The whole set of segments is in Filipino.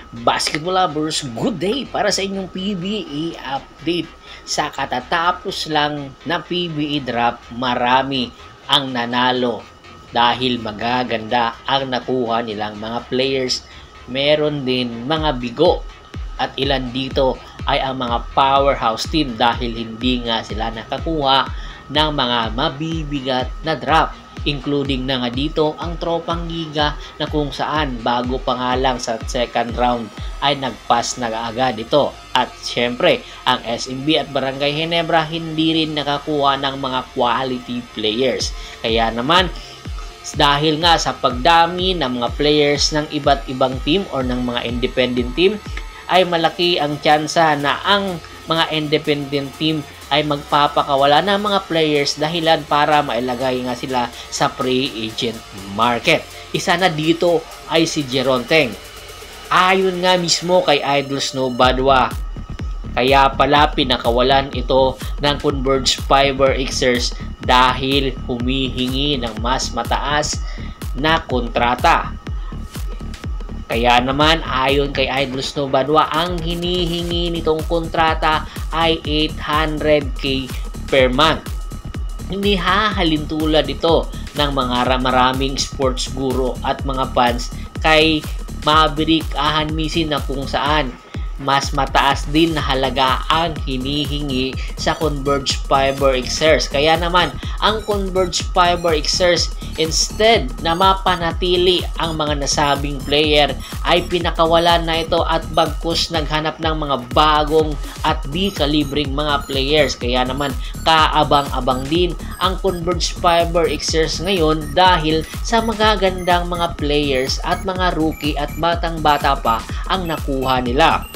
Basketball lovers, good day para sa inyong PBA update. Sa katatapos lang na PBA draft, marami ang nanalo dahil magaganda ang nakuha nilang mga players. Meron din mga bigo at ilan dito ay ang mga powerhouse team dahil hindi nga sila nakakuha ng mga mabibigat na draft. Including na nga dito ang Tropang Giga na kung saan bago pa nga lang sa second round ay nagpass na agad ito. At syempre, ang SMB at Barangay Ginebra hindi rin nakakuha ng mga quality players. Kaya naman, dahil nga sa pagdami ng mga players ng iba't ibang team or ng mga independent team, ay malaki ang tsansa na ang mga independent team ay magpapakawala ng mga players dahilan para mailagay nga sila sa free agent market. Isa na dito ay si Jeronteng. Ayon nga mismo kay Idol Snow Badwa, kaya pala pinakawalan ito ng Converge Fiber Xers dahil humihingi ng mas mataas na kontrata. Kaya naman, ayon kay Idol Snow Badwa, ang hinihingi nitong kontrata ay 800k per month. Hindi hahalin tulad ito ng mga maraming sports guru at mga fans kay Maverick Ahanmisin na kung saan mas mataas din na halaga ang hinihingi sa Converge Fiber Xers. Kaya naman, ang Converge Fiber Xers, instead na mapanatili ang mga nasabing player, ay pinakawalan na ito at bagkus naghanap ng mga bagong at di kalibring mga players. Kaya naman, kaabang-abang din ang Converge Fiber Xers ngayon dahil sa magagandang mga players at mga rookie at batang-bata pa ang nakuha nila.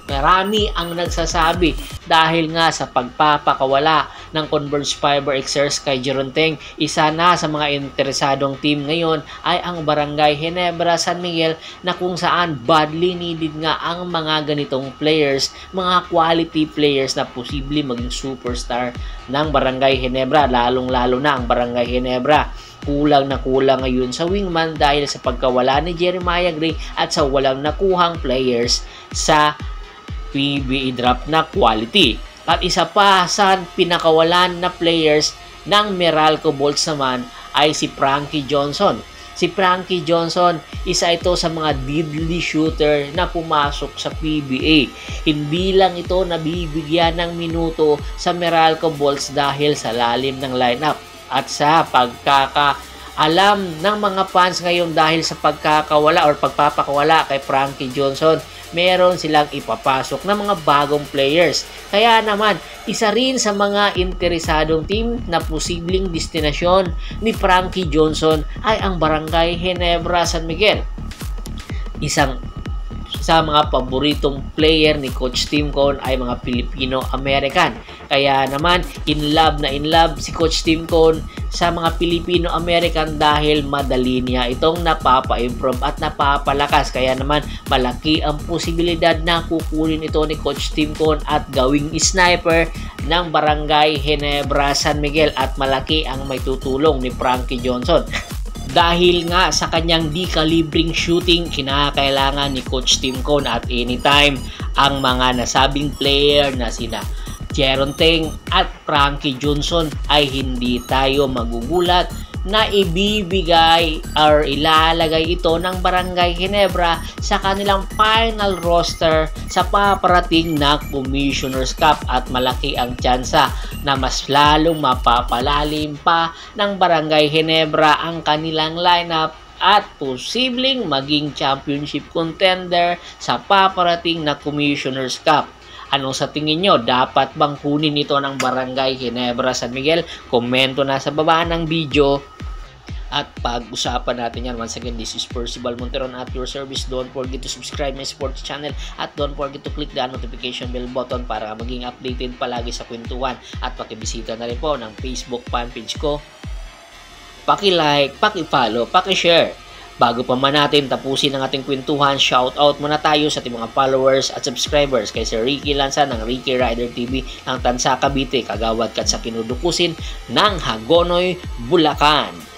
Marami ang nagsasabi dahil nga sa pagpapakawala ng Converge Fiber Xers kay Jeronteng, isa na sa mga interesadong team ngayon ay ang Barangay Ginebra San Miguel na kung saan badly needed nga ang mga ganitong players, mga quality players na posible maging superstar ng Barangay Ginebra, lalong-lalo na ang Barangay Ginebra. Kulang na kulang ngayon sa wingman dahil sa pagkawala ni Jeremiah Gray at sa walang nakuhang players sa PBA draft na quality. At isa pa sa pinakawalan na players ng Meralco Bolts naman ay si Frankie Johnson. Si Frankie Johnson, isa ito sa mga deadly shooter na pumasok sa PBA. Hindi lang ito nabibigyan ng minuto sa Meralco Bolts dahil sa lalim ng lineup at sa pagkakaalam ng mga fans ngayon dahil sa pagkakawala or pagpapakawala kay Frankie Johnson, meron silang ipapasok na mga bagong players. Kaya naman, isa rin sa mga interesadong team na posibleng destinasyon ni Frankie Johnson ay ang Barangay Ginebra San Miguel. Isang sa mga paboritong player ni Coach Tim Cone ay mga Filipino-American. Kaya naman, in love si Coach Tim Cone sa mga Filipino-American dahil madali niya itong napapa-improve at napapalakas. Kaya naman, malaki ang posibilidad na kukunin ito ni Coach Tim Cone at gawing sniper ng Barangay Ginebra San Miguel at malaki ang may tutulong ni Frankie Johnson. Dahil nga sa kanyang di kalibring shooting, kinakailangan ni Coach Tim Cone at anytime ang mga nasabing player na sina Jeronteng at Frankie Johnson ay hindi tayo magugulat na ibibigay or ilalagay ito ng Barangay Ginebra sa kanilang final roster sa paparating na Commissioner's Cup at malaki ang tsansa na mas lalong mapapalalim pa ng Barangay Ginebra ang kanilang lineup at posibleng maging championship contender sa paparating na Commissioner's Cup. Ano sa tingin nyo? Dapat bang kunin ito ng Barangay Ginebra San Miguel? Komento na sa baba ng video at pag-usapan natin yan. Once again, this is Percival Monteron at your service. Don't forget to subscribe my sports channel at don't forget to click the notification bell button para maging updated palagi sa kwentuhan at pakibisita na rin po ng Facebook fanpage ko. Paki-like, paki-follow, paki-share. Bago pa man natin tapusin ang ating kwentuhan, shoutout muna tayo sa ating mga followers at subscribers kay Sir Ricky Lanza ng Ricky Rider TV ng Tansa Cavite, Kagawad kat sa kinudukusin ng Hagonoy, Bulacan.